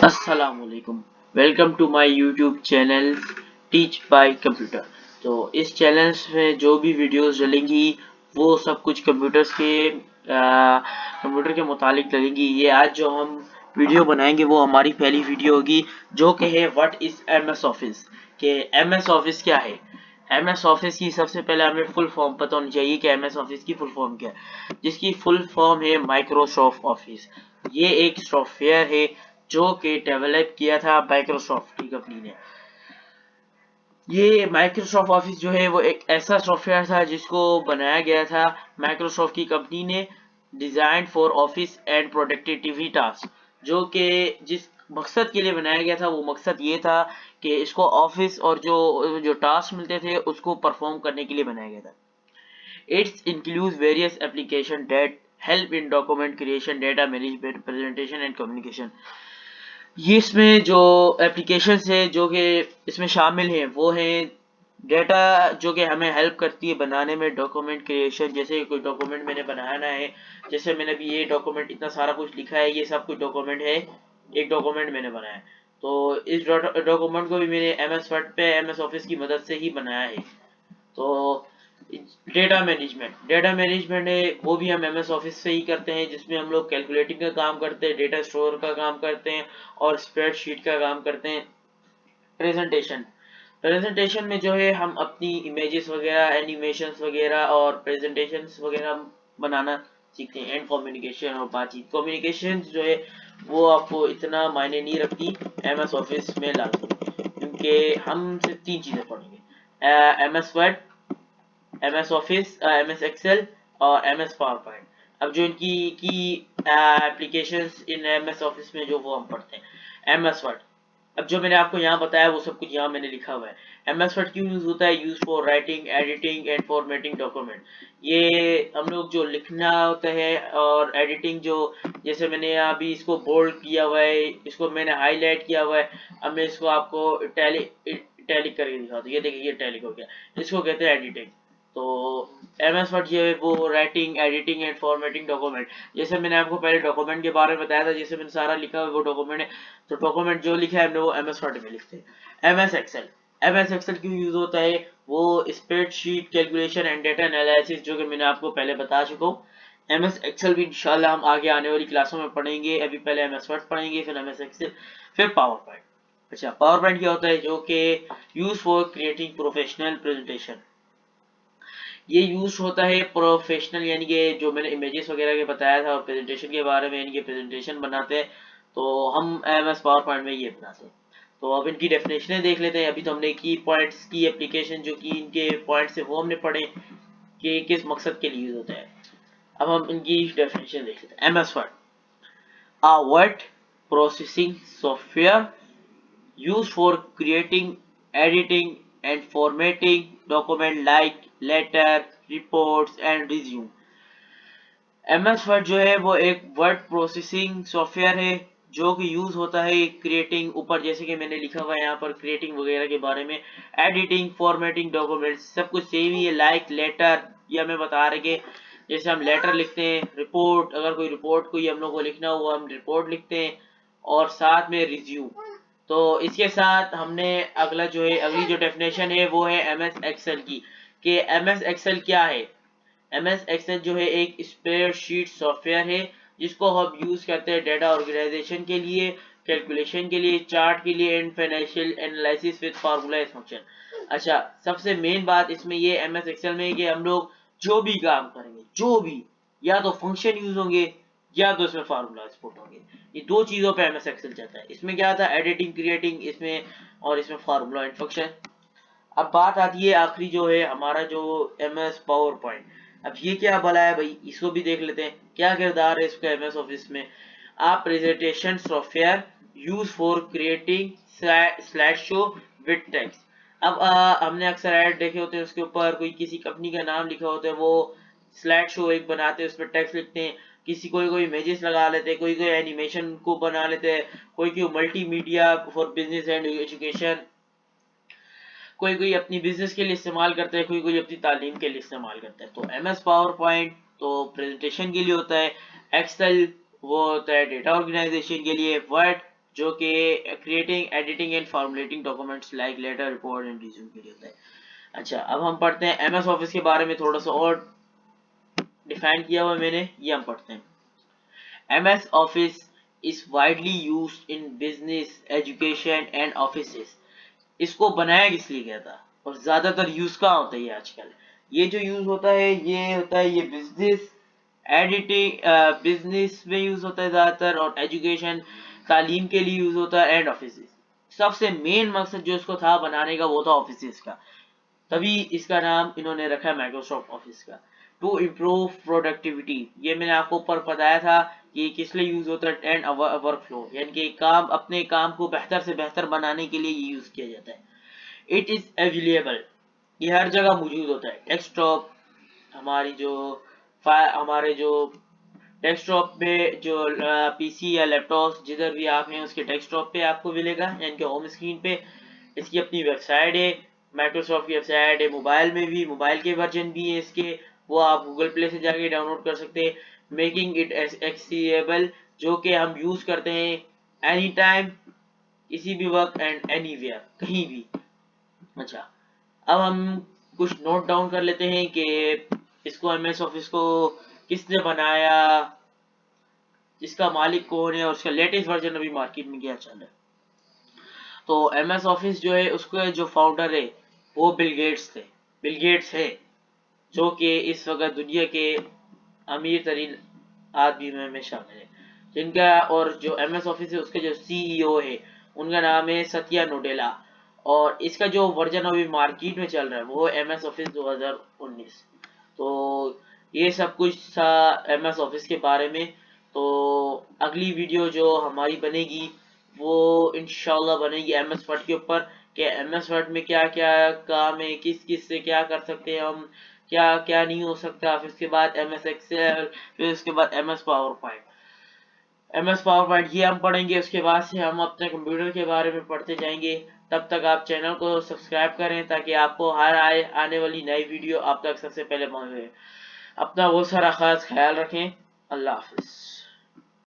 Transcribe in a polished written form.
अस्सलामुअलैकुम। Welcome to my YouTube channel teach by computer. तो इस चैनल में जो भी वीडियोस डलेंगी वो सब कुछ कंप्यूटर के मुतालिक डलेंगी। ये आज जो हम वीडियो बनाएंगे वो हमारी पहली वीडियो होगी, जो कि है व्हाट इज एमएस ऑफिस। के एमएस ऑफिस क्या है। एमएस ऑफिस की सबसे पहले हमें फुल फॉर्म पता होनी चाहिए कि एमएस ऑफिस की फुल फॉर्म क्या है, जिसकी फुल फॉर्म है माइक्रोसॉफ्ट ऑफिस। ये एक सॉफ्टवेयर है जो कि डेवलप किया था माइक्रोसॉफ्ट की कंपनी ने। ये माइक्रोसॉफ्ट ऑफिस जो है वो एक ऐसा सॉफ्टवेयर था जिसको बनाया गया था माइक्रोसॉफ्ट की कंपनी ने, design for office and productivity task. जो कि जिस मकसद के लिए बनाया गया था वो मकसद ये था कि इसको ऑफिस और जो जो टास्क मिलते थे उसको परफॉर्म करने के लिए बनाया गया था। It's includes various application that help in document creation, data management, presentation and communication. ये इसमें जो एप्लीकेशंस है जो कि इसमें शामिल हैं वो हैं डेटा, जो कि हमें हेल्प करती है बनाने में, डॉक्यूमेंट क्रिएशन, जैसे कोई डॉक्यूमेंट मैंने बनाना है, जैसे मैंने अभी ये डॉक्यूमेंट इतना सारा कुछ लिखा है, ये सब कुछ डॉक्यूमेंट है, एक डॉक्यूमेंट मैंने बनाया है। तो इस डॉक्यूमेंट को भी मैंने एमएस वर्ड पे एमएस ऑफिस की मदद से ही बनाया है। तो डेटा मैनेजमेंट है वो भी हम एमएस ऑफिस से ही करते हैं, जिसमें हम लोग कैलकुलेटिंग का काम करते हैं, डेटा स्टोर का काम करते हैं और स्प्रेडशीट का काम करते हैं। प्रेजेंटेशन में जो है हम अपनी इमेजेस वगैरह, एनिमेशंस वगैरह और प्रेजेंटेशंस वगैरह बनाना सीखते हैं। एंड कम्युनिकेशन और बातचीत, कम्युनिकेशन जो है वो आपको इतना मायने नहीं रखती एमएस ऑफिस में लाजमी, क्योंकि हम सिर्फ तीन चीज़ें पढ़ेंगे: MS Word, MS Office, MS Excel और एमएस पावर पॉइंट। अब जो इनकी की एप्लीकेशंस इन एमएस ऑफिस में जो वो हम पढ़ते हैं एमएस वर्ड। अब जो मैंने आपको यहाँ बताया वो सब कुछ यहाँ मैंने लिखा हुआ है। एमएस वर्ड क्यों यूज होता है? Use for writing, editing and formatting document. ये हम लोग जो लिखना होता है और एडिटिंग, जो जैसे मैंने यहाँ अभी इसको बोल्ड किया हुआ है, इसको मैंने हाईलाइट किया हुआ है। अब मैं इसको आपको टैलिक करके दिखाता हूँ। ये देखिए ये टैलिक हो गया, इसको कहते हैं एडिटिंग। तो एमएस वर्ड ये है वो writing, editing and formatting document. जैसे मैंने आपको पहले डॉक्यूमेंट के बारे में बताया था, जैसे मैंने सारा लिखा हुआ वो डॉक्यूमेंट है। तो डॉक्यूमेंट जो लिखा है हमने वो एमएस वर्ड में लिखते हैं। एमएस एक्सेल क्यों यूज होता है? वो spreadsheet, calculation and data analysis, जो कि मैंने आपको पहले बता चुका हूँ। एमएस एक्सेल भी इंशाल्लाह हम आगे आने वाली क्लासों में पढ़ेंगे। अभी पहले एमएस वर्ड पढ़ेंगे, फिर एमएस एक्सेल, फिर पावर पॉइंट। अच्छा, पावर पॉइंट क्या होता है? जो कि use for creating professional presentation. ये यूज होता है प्रोफेशनल, यानी कि जो मैंने इमेजेस वगैरह के बताया था और प्रेजेंटेशन के बारे में, यानी कि प्रेजेंटेशन बनाते हैं तो हम एम एस पावर पॉइंट में ये बनाते हैं। तो अब इनकी डेफिनेशनें देख लेते हैं। अभी तो हमने की पॉइंट्स की एप्लीकेशन, जो कि इनके पॉइंट्स है वो हमने पढ़े कि किस मकसद के लिए यूज होता है। अब हम इनकी डेफिनेशन देख लेते हैं। M S Word, a word processing software used for creating, editing and formatting document like letter, reports and resume। MS word जो है वो एक वर्ड प्रोसेसिंग सॉफ्टवेयर है जो कि यूज होता है क्रिएटिंग, ऊपर जैसे कि मैंने लिखा हुआ है यहाँ पर क्रिएटिंग वगैरह के बारे में, एडिटिंग, फॉर्मेटिंग डॉक्यूमेंट्स, सब कुछ सेम ही है। लाइक लेटर, ये हमें बता रहे कि जैसे हम लेटर लिखते हैं, रिपोर्ट, अगर कोई रिपोर्ट कोई हम लोग को लिखना हुआ हम रिपोर्ट लिखते हैं, और साथ में रिज्यूम। तो इसके साथ हमने अगला जो है, अगली जो डेफिनेशन है वो है एमएस एक्सेल की, कि एमएस एक्सेल क्या है। एमएस एक्सेल जो है एक स्प्रेडशीट सॉफ्टवेयर है जिसको हम यूज करते हैं डेटा ऑर्गेनाइजेशन के लिए, कैलकुलेशन के लिए, चार्ट के लिए and financial analysis with formula function. अच्छा, सबसे मेन बात इसमें ये एमएस एक्सेल में है कि हम लोग जो भी काम करेंगे, जो भी, या तो फंक्शन यूज होंगे या तो इसमें फार्मूला पुट होंगे। ये दो चीजों पे एमएस एक्सेल चलता है। इसमें क्या था? एडिटिंग, क्रिएटिंग इसमें, और इसमें फार्मूला एंड फंक्शन। अब बात आती है आखिरी जो है हमारा जो एमएस पावर पॉइंट। अब ये क्या भला है भाई, इसको भी देख लेते हैं क्या किरदार है इसका एमएस ऑफिस में। आप presentation software use for creating slide show with text. अब हमने अक्सर ऐड देखे होते हैं, उसके ऊपर कोई किसी कंपनी का नाम लिखा होता है, वो स्लाइड शो एक बनाते हैं, उस पर टेक्स्ट लिखते हैं। किसी कोई कोई इमेजेस लगा लेते हैं, कोई कोई एनिमेशन को बना लेते हैं, कोई कोई multimedia for business and education, कोई कोई अपनी बिजनेस के लिए इस्तेमाल करता है, कोई कोई अपनी तालीम के लिए इस्तेमाल करता है। तो एमएस पावर पॉइंट तो प्रेजेंटेशन के लिए होता है, एक्सेल वो होता है डेटा ऑर्गेनाइजेशन के लिए, वर्ड जो कि creating, editing and formulating documents like letter, report and resume के लिए होता है। अच्छा, अब हम पढ़ते हैं एमएस ऑफिस के बारे में, थोड़ा सा और डिफाइन किया हुआ मैंने, ये हम पढ़ते हैं। MS Office is widely used in business, education and offices. इसको बनाया किस लिए गया था और ज्यादातर यूज कहाँ होता है ये आजकल? ये जो यूज होता है ये बिजनेस, एडिटिंग, बिजनेस में यूज होता है ज्यादातर, और एजुकेशन, तालीम के लिए यूज होता है, एंड ऑफिस। सबसे मेन मकसद जो इसको था बनाने का वो था ऑफिस का, तभी इसका नाम इन्होंने रखा है माइक्रोसॉफ्ट ऑफिस का। टू इम्प्रूव प्रोडक्टिविटी, ये मैंने आपको ऊपर बताया था कि किस लिए यूज होता है, एंड वर्क फ्लो, यानी कि अपने काम को बेहतर से बेहतर बनाने के लिए ये यूज किया जाता है। इट इज अवेलेबल, ये हर जगह मौजूद होता है। डेस्कटॉप, हमारी जो हमारे जो डेस्कटॉप पे जो पीसी या लैपटॉप जिधर भी आप हैं उसके डेस्कटॉप पे आपको मिलेगा, यानी कि होम स्क्रीन पे। इसकी अपनी वेबसाइट है, माइक्रोसॉफ्ट की वेबसाइट है। मोबाइल में भी, मोबाइल के वर्जन भी है इसके, वो आप गूगल प्ले से जाके डाउनलोड कर सकते हैं। मेकिंग इट एक्सेसिबल, जो कि हम यूज करते हैं एनी टाइम, किसी भी वक्त एंड एनीवेयर, कहीं भी। अच्छा, अब हम कुछ नोट डाउन कर लेते हैं कि इसको एमएस ऑफिस को किसने बनाया, इसका मालिक कौन है, और उसका लेटेस्ट वर्जन अभी मार्केट में क्या चल रहा है। तो एमएस ऑफिस जो है उसके जो फाउंडर है वो बिल गेट्स थे, बिल गेट्स है, जो कि इस वक्त दुनिया के अमीर तरीन आदमी में शामिल है। जिनका, और जो एमएस ऑफिस है उसके जो सीईओ है उनका नाम है सत्या नोडेला, और इसका जो वर्जन अभी मार्केट में चल रहा है वो एमएस ऑफिस 2019। तो ये सब कुछ था एमएस ऑफिस के बारे में। तो अगली वीडियो जो हमारी बनेगी वो इंशाल्लाह बनेगी एमएस वर्ड के ऊपर, कि एमएस वर्ड में क्या क्या काम है, किस किस से क्या कर सकते हैं हम, क्या क्या नहीं हो सकता। फिर उसके बाद एमएस एक्सेल, फिर उसके बाद MS power point, MS power point ये हम पढ़ेंगे। उसके बाद से हम अपने कंप्यूटर के बारे में पढ़ते जाएंगे। तब तक आप चैनल को सब्सक्राइब करें ताकि आपको हर आने वाली नई वीडियो आप तक सबसे पहले पहुंचे। अपना बहुत सारा खास ख्याल रखें। अल्लाह हाफिज।